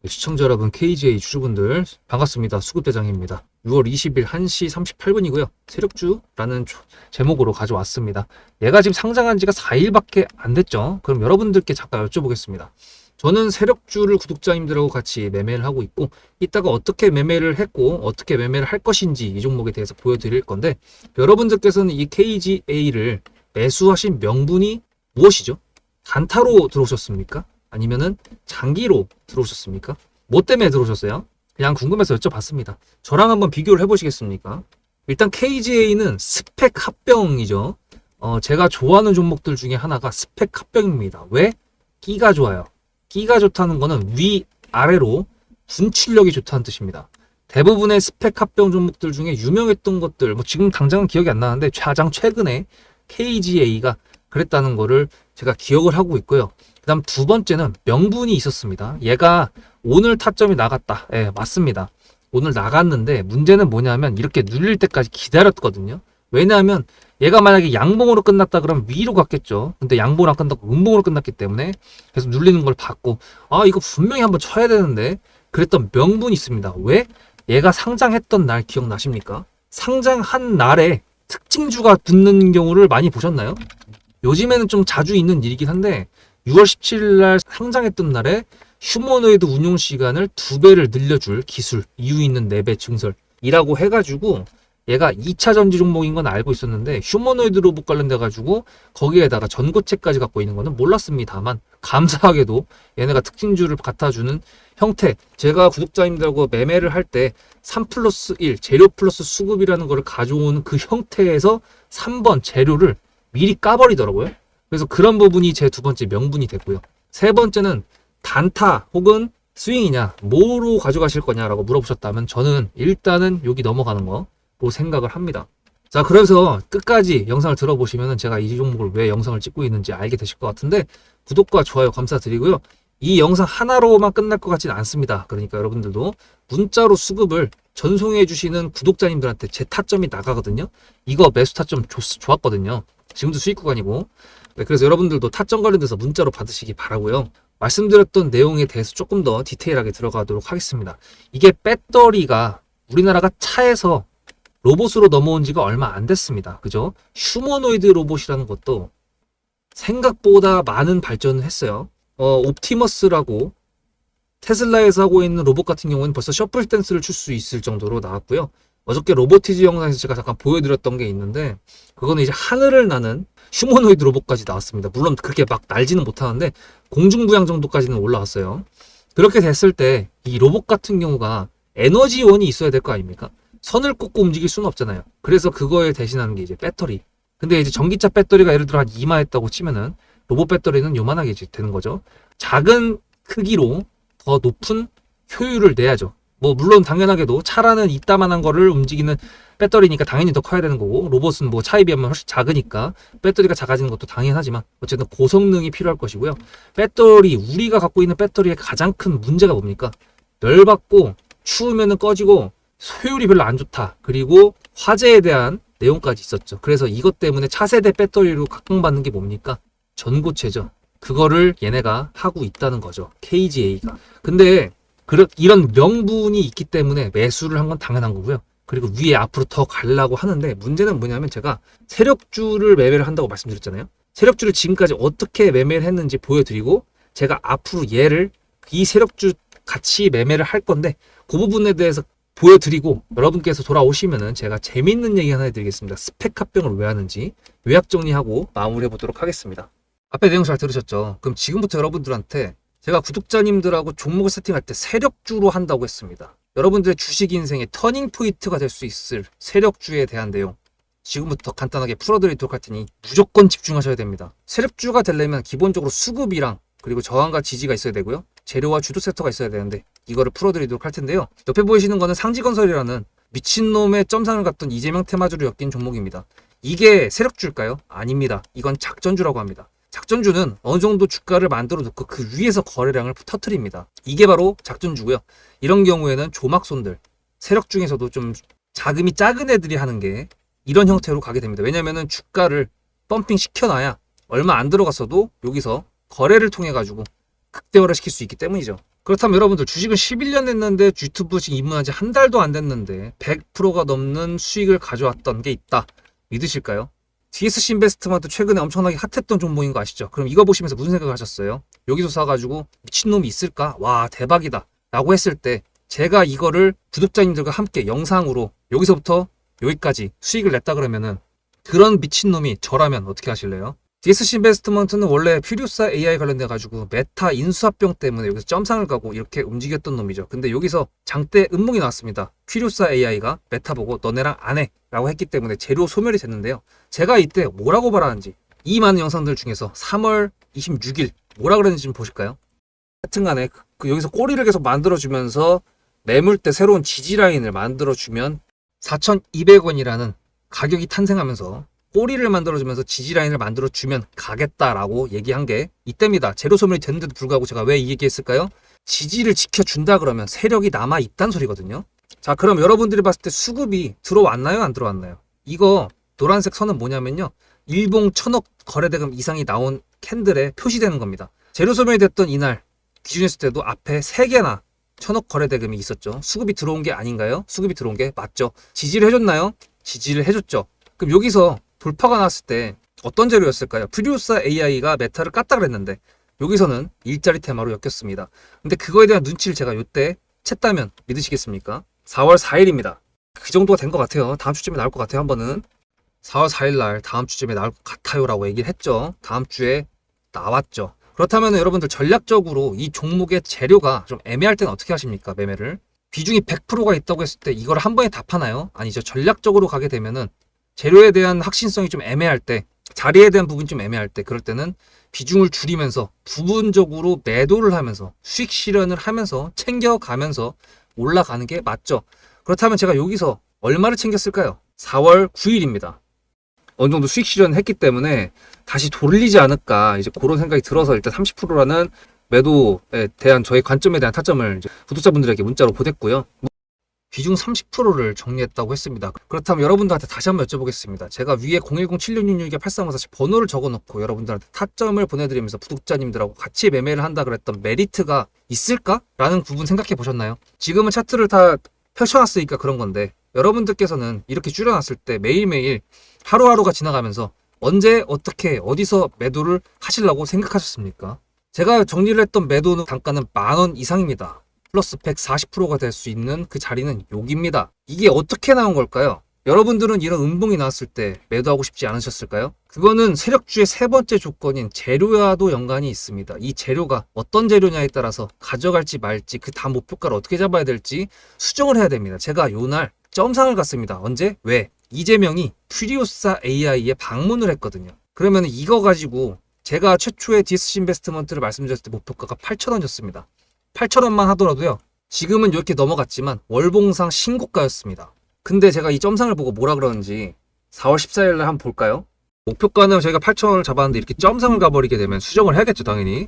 시청자 여러분, KGA 주주분들 반갑습니다. 수급대장입니다. 6월 20일 1시 38분이고요. 세력주라는 제목으로 가져왔습니다. 얘가 지금 상장한 지가 4일밖에 안 됐죠. 그럼 여러분들께 잠깐 여쭤보겠습니다. 저는 세력주를 구독자님들하고 같이 매매를 하고 있고, 이따가 어떻게 매매를 했고 어떻게 매매를 할 것인지 이 종목에 대해서 보여드릴 건데, 여러분들께서는 이 KGA를 매수하신 명분이 무엇이죠? 단타로 들어오셨습니까? 아니면은 장기로 들어오셨습니까? 뭐 때문에 들어오셨어요? 그냥 궁금해서 여쭤봤습니다. 저랑 한번 비교를 해보시겠습니까? 일단 KGA는 스펙 합병이죠. 제가 좋아하는 종목들 중에 하나가 스펙 합병입니다. 왜? 끼가 좋아요. 끼가 좋다는 거는 위아래로 분출력이 좋다는 뜻입니다. 대부분의 스펙 합병 종목들 중에 유명했던 것들, 뭐 지금 당장은 기억이 안 나는데 가장 최근에 KGA가 그랬다는 거를 제가 기억을 하고 있고요. 그 다음 두 번째는 명분이 있었습니다. 얘가 오늘 타점이 나갔다. 예, 맞습니다. 오늘 나갔는데 문제는 뭐냐면 이렇게 눌릴 때까지 기다렸거든요. 왜냐하면 얘가 만약에 양봉으로 끝났다 그러면 위로 갔겠죠. 근데 양봉으로 안 끝나고 음봉으로 끝났기 때문에 계속 눌리는 걸 봤고, 이거 분명히 한번 쳐야 되는데 그랬던 명분이 있습니다. 왜? 얘가 상장했던 날 기억나십니까? 상장한 날에 특징주가 붙는 경우를 많이 보셨나요? 요즘에는 좀 자주 있는 일이긴 한데 6월 17일 날 상장했던 날에 휴머노이드 운용 시간을 2배를 늘려줄 기술, 이유 있는 4배 증설이라고 해가지고, 얘가 2차 전지 종목인 건 알고 있었는데 휴머노이드 로봇 관련돼 가지고 거기에다가 전고체까지 갖고 있는 거는 몰랐습니다만, 감사하게도 얘네가 특징주를 갖다주는 형태, 제가 구독자님들하고 매매를 할 때 3+1 재료 플러스 수급이라는 거를 가져오는 그 형태에서 3번 재료를 미리 까버리더라고요. 그래서 그런 부분이 제 두 번째 명분이 됐고요. 세 번째는 단타 혹은 스윙이냐, 뭐로 가져가실 거냐라고 물어보셨다면 저는 일단은 여기 넘어가는 거로 생각을 합니다. 자, 그래서 끝까지 영상을 들어보시면 제가 이 종목을 왜 영상을 찍고 있는지 알게 되실 것 같은데, 구독과 좋아요 감사드리고요. 이 영상 하나로만 끝날 것 같지는 않습니다. 그러니까 여러분들도 문자로 수급을 전송해 주시는 구독자님들한테 제 타점이 나가거든요. 이거 매수 타점 좋았거든요. 지금도 수익 구간이고. 네, 그래서 여러분들도 타점 관련돼서 문자로 받으시기 바라고요. 말씀드렸던 내용에 대해서 조금 더 디테일하게 들어가도록 하겠습니다. 이게 배터리가 우리나라가 차에서 로봇으로 넘어온 지가 얼마 안 됐습니다. 그죠? 휴머노이드 로봇이라는 것도 생각보다 많은 발전을 했어요. 옵티머스라고 테슬라에서 하고 있는 로봇 같은 경우는 벌써 셔플 댄스를 출 수 있을 정도로 나왔고요. 어저께 로보티즈 영상에서 제가 잠깐 보여드렸던 게 있는데, 그거는 이제 하늘을 나는 휴머노이드 로봇까지 나왔습니다. 물론 그렇게 막 날지는 못하는데 공중부양 정도까지는 올라왔어요. 그렇게 됐을 때 이 로봇 같은 경우가 에너지원이 있어야 될 거 아닙니까? 선을 꽂고 움직일 수는 없잖아요. 그래서 그거에 대신하는 게 이제 배터리. 근데 이제 전기차 배터리가 예를 들어 한 이마했다고 치면은 로봇 배터리는 요만하게 되는 거죠. 작은 크기로 더 높은 효율을 내야죠. 뭐 물론 당연하게도 차라는 이따만한 거를 움직이는 배터리니까 당연히 더 커야 되는 거고, 로봇은 뭐 차에 비하면 훨씬 작으니까 배터리가 작아지는 것도 당연하지만 어쨌든 고성능이 필요할 것이고요. 배터리, 우리가 갖고 있는 배터리의 가장 큰 문제가 뭡니까? 열받고 추우면은 꺼지고 효율이 별로 안 좋다. 그리고 화재에 대한 내용까지 있었죠. 그래서 이것 때문에 차세대 배터리로 각광받는 게 뭡니까? 전고체죠. 그거를 얘네가 하고 있다는 거죠. KGA가. 근데 이런 명분이 있기 때문에 매수를 한 건 당연한 거고요. 그리고 위에 앞으로 더 가려고 하는데, 문제는 뭐냐면 제가 세력주를 매매를 한다고 말씀드렸잖아요. 세력주를 지금까지 어떻게 매매를 했는지 보여드리고, 제가 앞으로 이 세력주 같이 매매를 할 건데 그 부분에 대해서 보여드리고, 여러분께서 돌아오시면은 제가 재밌는 얘기 하나 해드리겠습니다. 스펙 합병을 왜 하는지 요약 정리하고 마무리해 보도록 하겠습니다. 앞에 내용 잘 들으셨죠? 그럼 지금부터 여러분들한테 제가 구독자님들하고 종목을 세팅할 때 세력주로 한다고 했습니다. 여러분들의 주식 인생의 터닝 포인트가 될 수 있을 세력주에 대한 내용 지금부터 간단하게 풀어드리도록 할 테니 무조건 집중하셔야 됩니다. 세력주가 되려면 기본적으로 수급이랑 그리고 저항과 지지가 있어야 되고요. 재료와 주도 섹터가 있어야 되는데 이거를 풀어드리도록 할 텐데요. 옆에 보이시는 거는 상지건설이라는 미친놈의 점상을 갖던 이재명 테마주를 엮인 종목입니다. 이게 세력주일까요? 아닙니다. 이건 작전주라고 합니다. 작전주는 어느 정도 주가를 만들어 놓고 그 위에서 거래량을 터트립니다. 이게 바로 작전주고요. 이런 경우에는 조막손들, 세력 중에서도 좀 자금이 작은 애들이 하는 게 이런 형태로 가게 됩니다. 왜냐면은 주가를 펌핑 시켜놔야 얼마 안 들어갔어도 여기서 거래를 통해 가지고 극대화를 시킬 수 있기 때문이죠. 그렇다면 여러분들 주식은 11년 했는데 유튜브 지금 입문한 지 한 달도 안 됐는데 100%가 넘는 수익을 가져왔던 게 있다. 믿으실까요? DSC 인베스트먼트 최근에 엄청나게 핫했던 종목인 거 아시죠? 그럼 이거 보시면서 무슨 생각을 하셨어요? 여기서 사가지고 미친놈이 있을까? 와 대박이다 라고 했을 때 제가 이거를 구독자님들과 함께 영상으로 여기서부터 여기까지 수익을 냈다 그러면은 그런 미친놈이 저라면 어떻게 하실래요? DSC 인베스트먼트는 원래 퓨리오사 AI 관련돼가지고 메타 인수합병 때문에 여기서 점상을 가고 이렇게 움직였던 놈이죠. 근데 여기서 장대 음봉이 나왔습니다. 퓨리오사 AI가 메타 보고 너네랑 안 해 라고 했기 때문에 재료 소멸이 됐는데요. 제가 이때 뭐라고 말하는지 이 많은 영상들 중에서 3월 26일 뭐라 그랬는지 좀 보실까요? 하여튼간에 여기서 꼬리를 계속 만들어주면서 매물대 새로운 지지라인을 만들어주면 4,200원이라는 가격이 탄생하면서 꼬리를 만들어주면서 지지라인을 만들어주면 가겠다라고 얘기한 게 이때입니다. 재료 소멸이 됐는데도 불구하고 제가 왜 이 얘기했을까요? 지지를 지켜준다 그러면 세력이 남아있단 소리거든요. 자, 그럼 여러분들이 봤을 때 수급이 들어왔나요? 안 들어왔나요? 이거 노란색 선은 뭐냐면요. 일봉 1,000억 거래대금 이상이 나온 캔들에 표시되는 겁니다. 재료 소멸이 됐던 이날 기준했을 때도 앞에 3개나 1,000억 거래대금이 있었죠. 수급이 들어온 게 아닌가요? 수급이 들어온 게 맞죠. 지지를 해줬나요? 지지를 해줬죠. 그럼 여기서 돌파가 났을 때 어떤 재료였을까요? 퓨리오사 AI가 메타를 깠다 그랬는데 여기서는 일자리 테마로 엮였습니다. 근데 그거에 대한 눈치를 제가 이때 챘다면 믿으시겠습니까? 4월 4일입니다. 그 정도가 된 것 같아요. 다음 주쯤에 나올 것 같아요. 한 번은 4월 4일 날 다음 주쯤에 나올 것 같아요 라고 얘기를 했죠. 다음 주에 나왔죠. 그렇다면 여러분들 전략적으로 이 종목의 재료가 좀 애매할 때는 어떻게 하십니까? 매매를 비중이 100%가 있다고 했을 때 이걸 한 번에 다 파나요? 아니죠. 전략적으로 가게 되면은 재료에 대한 확신성이 좀 애매할 때, 자리에 대한 부분이 좀 애매할 때, 그럴 때는 비중을 줄이면서 부분적으로 매도를 하면서 수익 실현을 하면서 챙겨가면서 올라가는 게 맞죠. 그렇다면 제가 여기서 얼마를 챙겼을까요? 4월 9일입니다. 어느 정도 수익 실현했기 때문에 다시 돌리지 않을까 이제 그런 생각이 들어서 일단 30%라는 매도에 대한 저의 관점에 대한 타점을 이제 구독자분들에게 문자로 보냈고요. 비중 30%를 정리했다고 했습니다. 그렇다면 여러분들한테 다시 한번 여쭤보겠습니다. 제가 위에 010-7666-8354 번호를 적어놓고 여러분들한테 타점을 보내드리면서 구독자님들하고 같이 매매를 한다 그랬던 메리트가 있을까? 라는 부분 생각해 보셨나요? 지금은 차트를 다 펼쳐놨으니까 그런 건데 여러분들께서는 이렇게 줄여놨을 때 매일매일 하루하루가 지나가면서 언제 어떻게 어디서 매도를 하시려고 생각하셨습니까? 제가 정리를 했던 매도 단가는 10,000원 이상입니다. 플러스 140%가 될 수 있는 그 자리는 여기입니다. 이게 어떻게 나온 걸까요? 여러분들은 이런 음봉이 나왔을 때 매도하고 싶지 않으셨을까요? 그거는 세력주의 세 번째 조건인 재료와도 연관이 있습니다. 이 재료가 어떤 재료냐에 따라서 가져갈지 말지 그 다음 목표가를 어떻게 잡아야 될지 수정을 해야 됩니다. 제가 요날 점상을 갔습니다. 언제? 왜? 이재명이 퓨리오사 AI에 방문을 했거든요. 그러면 이거 가지고 제가 최초의 DSC 인베스트먼트를 말씀드렸을 때 목표가가 8,000원이었습니다. 8,000원만 하더라도요. 지금은 이렇게 넘어갔지만 월봉상 신고가였습니다. 근데 제가 이 점상을 보고 뭐라 그러는지 4월 14일 날 한번 볼까요? 목표가는 저희가 8,000원을 잡았는데 이렇게 점상을 가버리게 되면 수정을 해야겠죠, 당연히.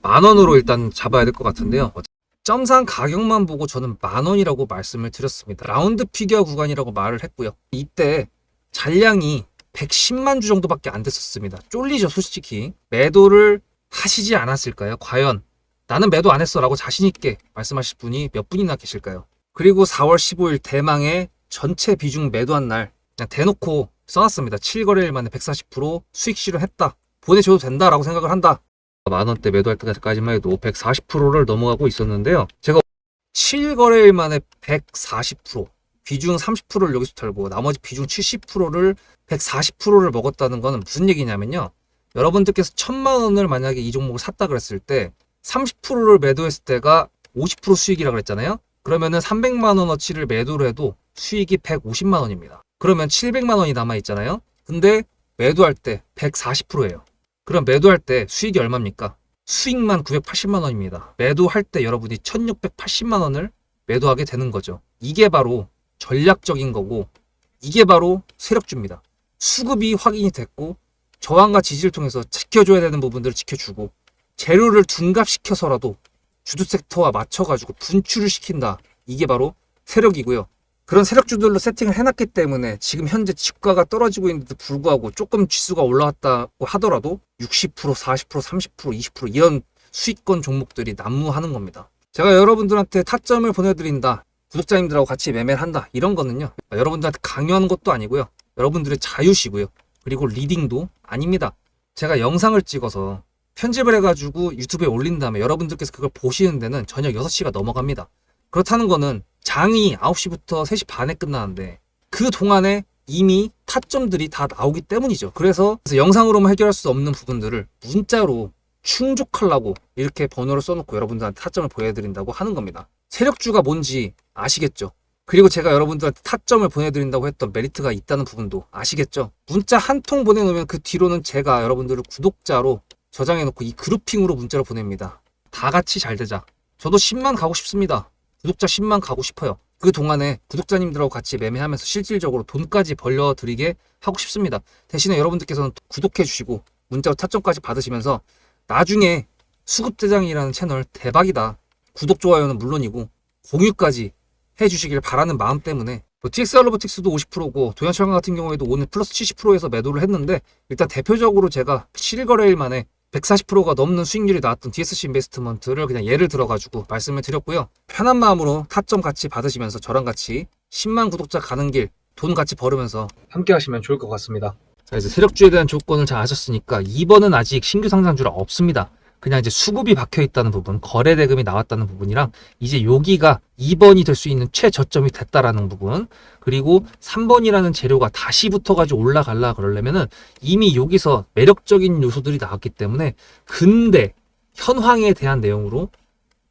10,000원으로 일단 잡아야 될 것 같은데요. 점상 가격만 보고 저는 10,000원이라고 말씀을 드렸습니다. 라운드 피겨 구간이라고 말을 했고요. 이때 잔량이 110만 주 정도밖에 안 됐었습니다. 쫄리죠, 솔직히. 매도를 하시지 않았을까요? 과연 나는 매도 안 했어 라고 자신있게 말씀하실 분이 몇 분이나 계실까요? 그리고 4월 15일 대망의 전체 비중 매도한 날 그냥 대놓고 써놨습니다. 7거래일 만에 140% 수익 실현했다. 보내줘도 된다라고 생각을 한다. 10,000원대 매도할 때까지만 해도 140%를 넘어가고 있었는데요. 제가 7거래일 만에 140% 비중 30%를 여기서 털고 나머지 비중 70%를 140%를 먹었다는 거는 무슨 얘기냐면요. 여러분들께서 1,000만 원을 만약에 이 종목을 샀다 그랬을 때 30%를 매도했을 때가 50% 수익이라고 그랬잖아요. 그러면은 300만 원어치를 매도를 해도 수익이 150만 원입니다. 그러면 700만 원이 남아 있잖아요. 근데 매도할 때 140%예요. 그럼 매도할 때 수익이 얼마입니까? 수익만 980만 원입니다. 매도할 때 여러분이 1680만 원을 매도하게 되는 거죠. 이게 바로 전략적인 거고 이게 바로 세력주입니다. 수급이 확인이 됐고 저항과 지지를 통해서 지켜줘야 되는 부분들을 지켜주고 재료를 둔갑시켜서라도 주도 섹터와 맞춰가지고 분출을 시킨다. 이게 바로 세력이고요. 그런 세력주들로 세팅을 해놨기 때문에 지금 현재 주가가 떨어지고 있는데도 불구하고 조금 지수가 올라왔다고 하더라도 60%, 40%, 30%, 20% 이런 수익권 종목들이 난무하는 겁니다. 제가 여러분들한테 타점을 보내드린다, 구독자님들하고 같이 매매를 한다, 이런 거는요, 여러분들한테 강요하는 것도 아니고요, 여러분들의 자유시고요, 그리고 리딩도 아닙니다. 제가 영상을 찍어서 편집을 해가지고 유튜브에 올린 다음에 여러분들께서 그걸 보시는 데는 저녁 6시가 넘어갑니다. 그렇다는 거는 장이 9시부터 3시 반에 끝나는데 그 동안에 이미 타점들이 다 나오기 때문이죠. 그래서 영상으로만 해결할 수 없는 부분들을 문자로 충족하려고 이렇게 번호를 써놓고 여러분들한테 타점을 보여드린다고 하는 겁니다. 세력주가 뭔지 아시겠죠? 그리고 제가 여러분들한테 타점을 보내드린다고 했던 메리트가 있다는 부분도 아시겠죠? 문자 한 통 보내놓으면 그 뒤로는 제가 여러분들을 구독자로 저장해놓고 이 그룹핑으로 문자를 보냅니다. 다 같이 잘 되자. 저도 10만 가고 싶습니다. 구독자 10만 가고 싶어요. 그 동안에 구독자님들하고 같이 매매하면서 실질적으로 돈까지 벌려드리게 하고 싶습니다. 대신에 여러분들께서는 구독해주시고 문자로 타점까지 받으시면서 나중에 수급대장이라는 채널 대박이다, 구독, 좋아요는 물론이고 공유까지 해주시길 바라는 마음 때문에 TXR 로보틱스도 50%고 도연철강 같은 경우에도 오늘 플러스 70%에서 매도를 했는데, 일단 대표적으로 제가 7거래일 만에 140%가 넘는 수익률이 나왔던 DSC 인베스트먼트를 그냥 예를 들어가지고 말씀을 드렸고요. 편한 마음으로 타점 같이 받으시면서 저랑 같이 10만 구독자 가는 길 돈 같이 벌으면서 함께 하시면 좋을 것 같습니다. 자, 이제 세력주에 대한 조건을 잘 아셨으니까 2번은 아직 신규 상장주라 없습니다. 그냥 이제 수급이 박혀 있다는 부분, 거래 대금이 나왔다는 부분이랑 이제 여기가 2번이 될 수 있는 최저점이 됐다라는 부분, 그리고 3번이라는 재료가 다시 붙어가지고 올라갈라 그러려면은 이미 여기서 매력적인 요소들이 나왔기 때문에 근대 현황에 대한 내용으로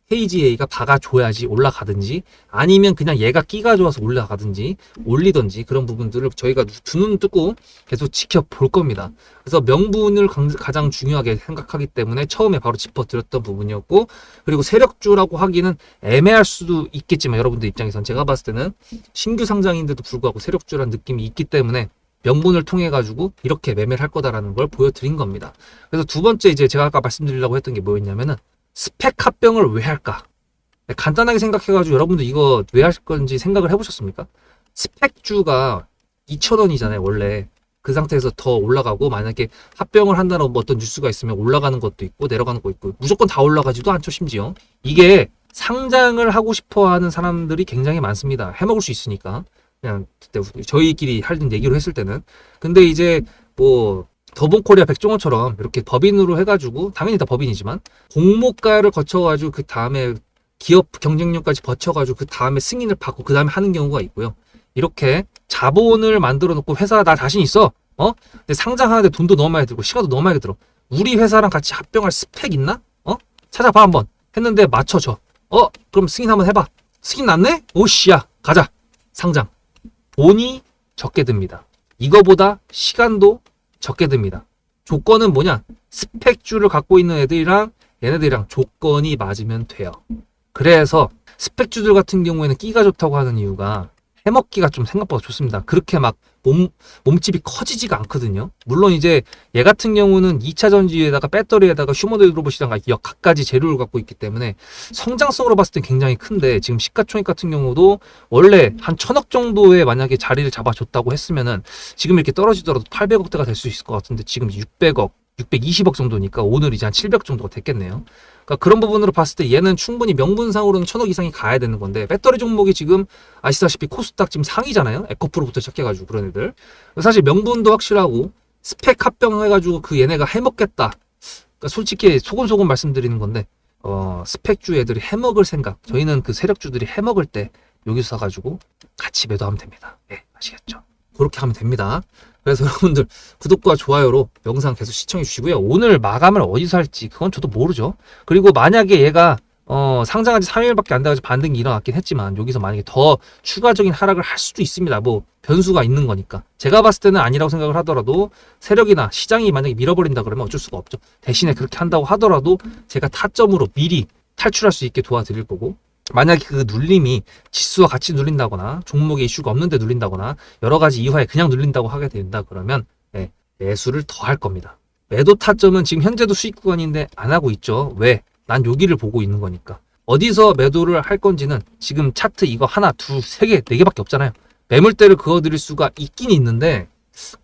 KGA가 박아줘야지 올라가든지, 아니면 그냥 얘가 끼가 좋아서 올라가든지 올리든지, 그런 부분들을 저희가 두 눈 뜨고 계속 지켜볼 겁니다. 그래서 명분을 가장 중요하게 생각하기 때문에 처음에 바로 짚어드렸던 부분이었고, 그리고 세력주라고 하기는 애매할 수도 있겠지만 여러분들 입장에선 제가 봤을 때는 신규 상장인데도 불구하고 세력주라는 느낌이 있기 때문에 명분을 통해 가지고 이렇게 매매를 할 거다라는 걸 보여드린 겁니다. 그래서 두 번째, 이제 제가 아까 말씀드리려고 했던 게 뭐였냐면은 스펙 합병을 왜 할까? 간단하게 생각해가지고 여러분들 이거 왜 할 건지 생각을 해보셨습니까? 스펙주가 2,000원이잖아요, 원래. 그 상태에서 더 올라가고, 만약에 합병을 한다는 어떤 뉴스가 있으면 올라가는 것도 있고 내려가는 거 있고, 무조건 다 올라가지도 않죠. 심지어 이게 상장을 하고 싶어 하는 사람들이 굉장히 많습니다. 해먹을 수 있으니까. 그냥 그때 저희끼리 하는 얘기로 했을 때는. 근데 이제 뭐 더본코리아 백종원처럼 이렇게 법인으로 해가지고, 당연히 다 법인이지만 공모가를 거쳐가지고 그 다음에 기업 경쟁력까지 거쳐가지고 그 다음에 승인을 받고 그 다음에 하는 경우가 있고요. 이렇게 자본을 만들어 놓고 회사 나 자신 있어, 근데 상장하는데 돈도 너무 많이 들고 시간도 너무 많이 들어, 우리 회사랑 같이 합병할 스펙 있나? 찾아봐 한번 했는데 맞춰줘. 그럼 승인 한번 해봐. 승인 났네? 오씨야 가자. 상장. 돈이 적게 듭니다. 이거보다 시간도 적게 듭니다. 조건은 뭐냐? 스펙주를 갖고 있는 애들이랑 얘네들이랑 조건이 맞으면 돼요. 그래서 스펙주들 같은 경우에는 끼가 좋다고 하는 이유가 해먹기가 좀 생각보다 좋습니다. 그렇게 막 몸집이 커지지가 않거든요. 물론 이제 얘 같은 경우는 2차 전지에다가 배터리에다가 휴머노이드 로봇이랑 각가지 재료를 갖고 있기 때문에 성장성으로 봤을 때 굉장히 큰데, 지금 시가총액 같은 경우도 원래 한 1,000억 정도에 만약에 자리를 잡아줬다고 했으면은 지금 이렇게 떨어지더라도 800억대가 될 수 있을 것 같은데, 지금 600억, 620억 정도니까 오늘 이제 한 700 정도가 됐겠네요. 그러니까 그런 부분으로 봤을 때 얘는 충분히 명분상으로는 1,000억 이상이 가야 되는 건데, 배터리 종목이 지금 아시다시피 코스닥 지금 상위잖아요. 에코프로부터 시작해가지고 그런 애들. 사실 명분도 확실하고 스펙 합병해가지고 그 얘네가 해먹겠다. 그러니까 솔직히 소곤소곤 말씀드리는 건데, 스펙주 애들이 해먹을 생각, 저희는 그 세력주들이 해먹을 때 여기서 사가지고 같이 매도하면 됩니다. 네, 아시겠죠? 그렇게 하면 됩니다. 그래서 여러분들 구독과 좋아요로 영상 계속 시청해 주시고요. 오늘 마감을 어디서 할지 그건 저도 모르죠. 그리고 만약에 얘가 상장한 지 3일밖에 안 돼가지고 반등이 일어났긴 했지만, 여기서 만약에 더 추가적인 하락을 할 수도 있습니다. 뭐 변수가 있는 거니까. 제가 봤을 때는 아니라고 생각을 하더라도 세력이나 시장이 만약에 밀어버린다 그러면 어쩔 수가 없죠. 대신에 그렇게 한다고 하더라도 제가 타점으로 미리 탈출할 수 있게 도와드릴 거고, 만약에 그 눌림이 지수와 같이 눌린다거나 종목에 이슈가 없는데 눌린다거나 여러 가지 이유에 그냥 눌린다고 하게 된다 그러면 매수를 더 할 겁니다. 매도 타점은 지금 현재도 수익 구간인데 안 하고 있죠. 왜? 난 여기를 보고 있는 거니까. 어디서 매도를 할 건지는 지금 차트 이거 하나, 둘, 세 개, 네 개밖에 없잖아요. 매물대를 그어드릴 수가 있긴 있는데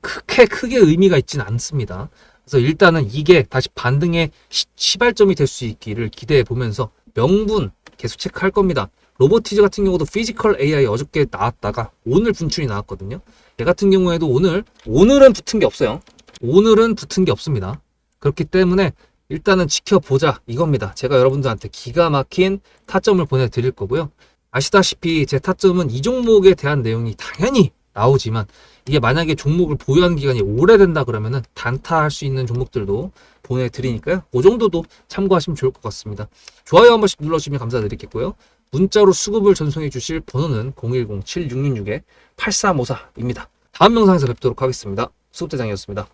크게 의미가 있지는 않습니다. 그래서 일단은 이게 다시 반등의 시발점이 될 수 있기를 기대해 보면서 명분 계속 체크할 겁니다. 로보티즈 같은 경우도 피지컬 AI 어저께 나왔다가 오늘 분출이 나왔거든요. 얘 같은 경우에도 오늘은 붙은 게 없어요. 오늘은 붙은 게 없습니다. 그렇기 때문에 일단은 지켜보자 이겁니다. 제가 여러분들한테 기가 막힌 타점을 보내드릴 거고요. 아시다시피 제 타점은 이 종목에 대한 내용이 당연히 나오지만 이게 만약에 종목을 보유하는 기간이 오래된다 그러면은 단타할 수 있는 종목들도 보내드리니까요. 그 정도도 참고하시면 좋을 것 같습니다. 좋아요 한 번씩 눌러주시면 감사드리겠고요. 문자로 수급을 전송해 주실 번호는 010-7666-8354입니다. 다음 영상에서 뵙도록 하겠습니다. 수급대장이었습니다.